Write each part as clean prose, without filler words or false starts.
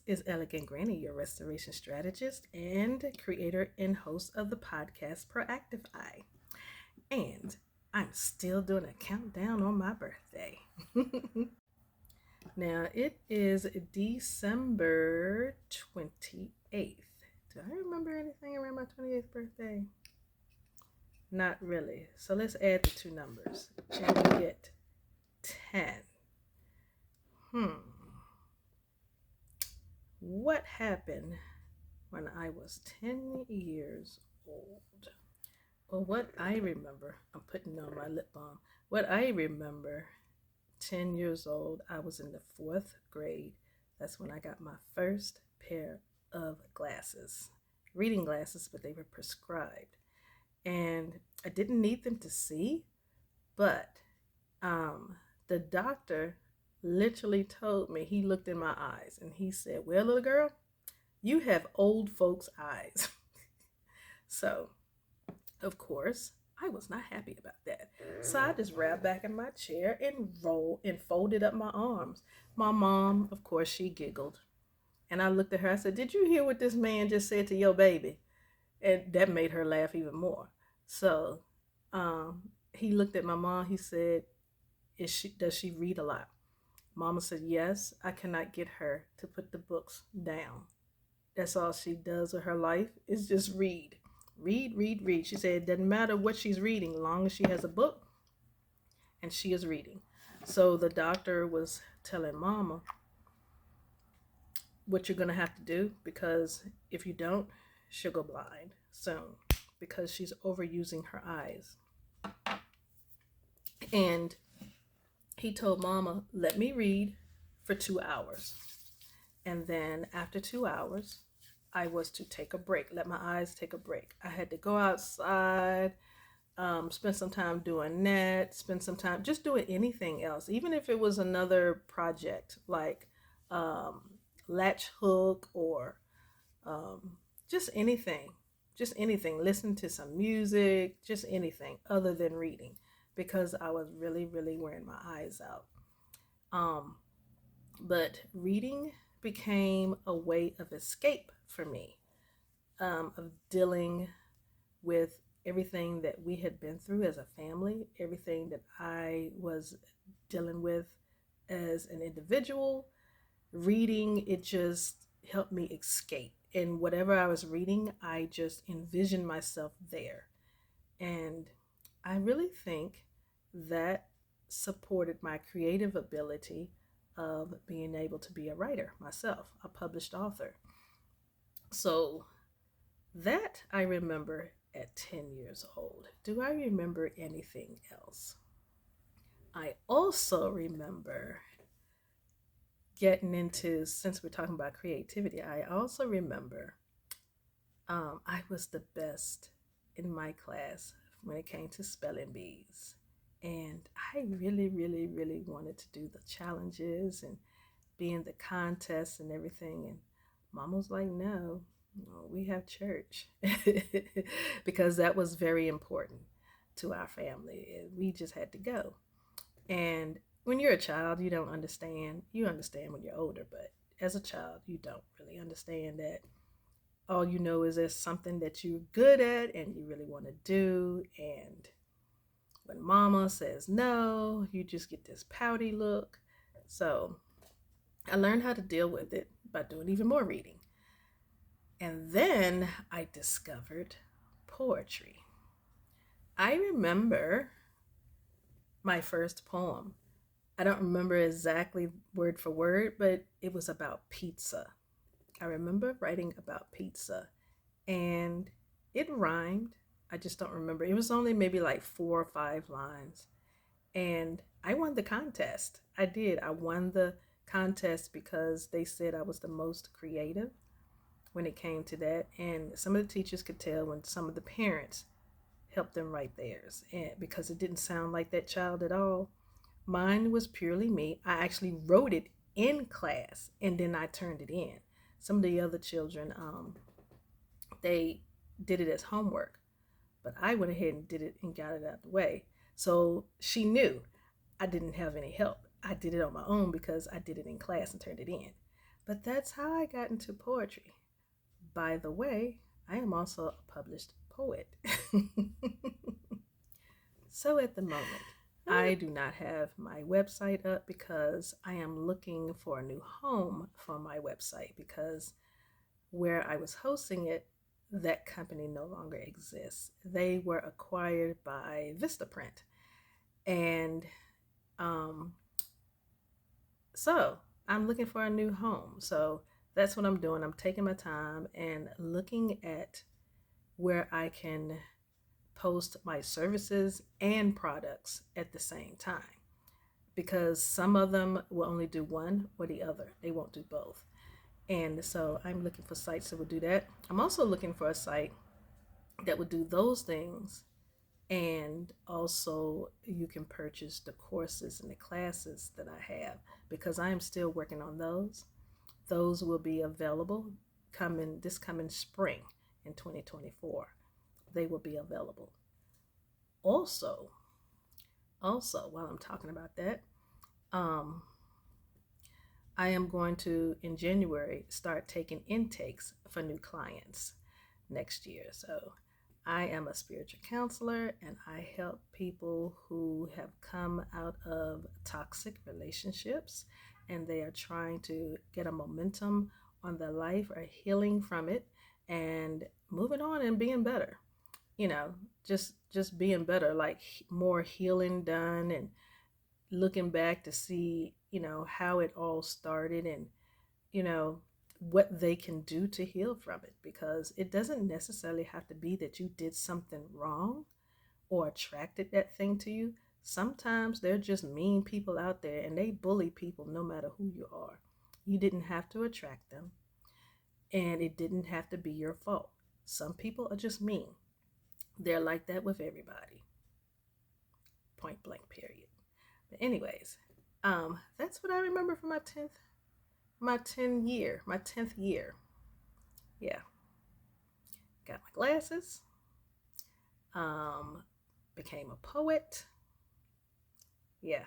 is Elegant Granny, your restoration strategist and creator and host of the podcast Proactive Eye. And I'm still doing a countdown on my birthday. Now it is December 28th. Do I remember anything around my 28th birthday? Not really. So let's add the two numbers and we get 10. What happened when I was 10 years old? Well, what I remember, I'm putting on my lip balm. What I remember, 10 years old, I was in the fourth grade. That's when I got my first pair of glasses, reading glasses, but they were prescribed. And I didn't need them to see, but the doctor literally told me, he looked in my eyes and he said, "Well, little girl, you have old folks' eyes." So, of course, I was not happy about that. So I just wrapped back in my chair and rolled and folded up my arms. My mom, of course, she giggled. And I looked at her, I said, "Did you hear what this man just said to your baby?" And that made her laugh even more. So he looked at my mom, he said, does she read a lot? Mama said, "Yes, I cannot get her to put the books down. That's all she does with her life is just read. Read, read, read." She said it doesn't matter what she's reading, as long as she has a book and she is reading. So the doctor was telling Mama what you're going to have to do, because if you don't, she'll go blind soon because she's overusing her eyes. And he told Mama, "Let me read for 2 hours. And then after 2 hours, I was to take a break, let my eyes take a break. I had to go outside, spend some time doing that, spend some time just doing anything else, even if it was another project like latch hook or just anything, listen to some music, just anything other than reading, because I was really, really wearing my eyes out. But reading became a way of escape for me, of dealing with everything that we had been through as a family, everything that I was dealing with as an individual. Reading, it just helped me escape. And whatever I was reading, I just envisioned myself there. And I really think that supported my creative ability of being able to be a writer myself, a published author. So that I remember at 10 years old. Do I remember anything else? I also remember getting into, since we're talking about creativity, I also remember I was the best in my class when it came to spelling bees. And I really, really, really wanted to do the challenges and be in the contests and everything. And Mom was like, "No, no, we have church." Because that was very important to our family. And we just had to go. And when you're a child, you don't understand. You understand when you're older, but as a child, you don't really understand that. All you know is there's something that you're good at and you really want to do. And when Mama says no, you just get this pouty look. So I learned how to deal with it by doing even more reading. And then I discovered poetry. I remember my first poem. I don't remember exactly word for word, but it was about pizza. I remember writing about pizza and it rhymed. I just don't remember. It was only maybe like 4 or 5 lines. And I won the contest. I did. I won the contest because they said I was the most creative when it came to that. And some of the teachers could tell when some of the parents helped them write theirs. And because it didn't sound like that child at all. Mine was purely me. I actually wrote it in class and then I turned it in. Some of the other children, they did it as homework, but I went ahead and did it and got it out of the way. So she knew I didn't have any help. I did it on my own because I did it in class and turned it in. But that's how I got into poetry. By the way, I am also a published poet. So at the moment, I do not have my website up because I am looking for a new home for my website because where I was hosting it, that company no longer exists. They were acquired by Vistaprint. And um, so I'm looking for a new home. So that's what I'm doing. I'm taking my time and looking at where I can post my services and products at the same time because some of them will only do one or the other. They won't do both. And so I'm looking for sites that will do that. I'm also looking for a site that would do those things. And also, you can purchase the courses and the classes that I have because I am still working on those. Those will be available coming spring in 2024. They will be available. Also, while I'm talking about that, um, I am going to, in January, start taking intakes for new clients next year. So I am a spiritual counselor and I help people who have come out of toxic relationships and they are trying to get a momentum on their life or healing from it and moving on and being better. You know, just being better, like more healing done and looking back to see, how it all started and, you know, what they can do to heal from it because it doesn't necessarily have to be that you did something wrong or attracted that thing to you. Sometimes they're just mean people out there and they bully people no matter who you are. You didn't have to attract them and it didn't have to be your fault. Some people are just mean. They're like that with everybody. Point blank, period. But anyways, that's what I remember from my 10th year. Yeah. Got my glasses. Became a poet. Yeah.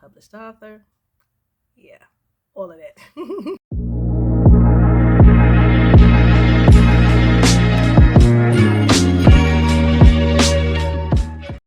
Published author. Yeah. All of that.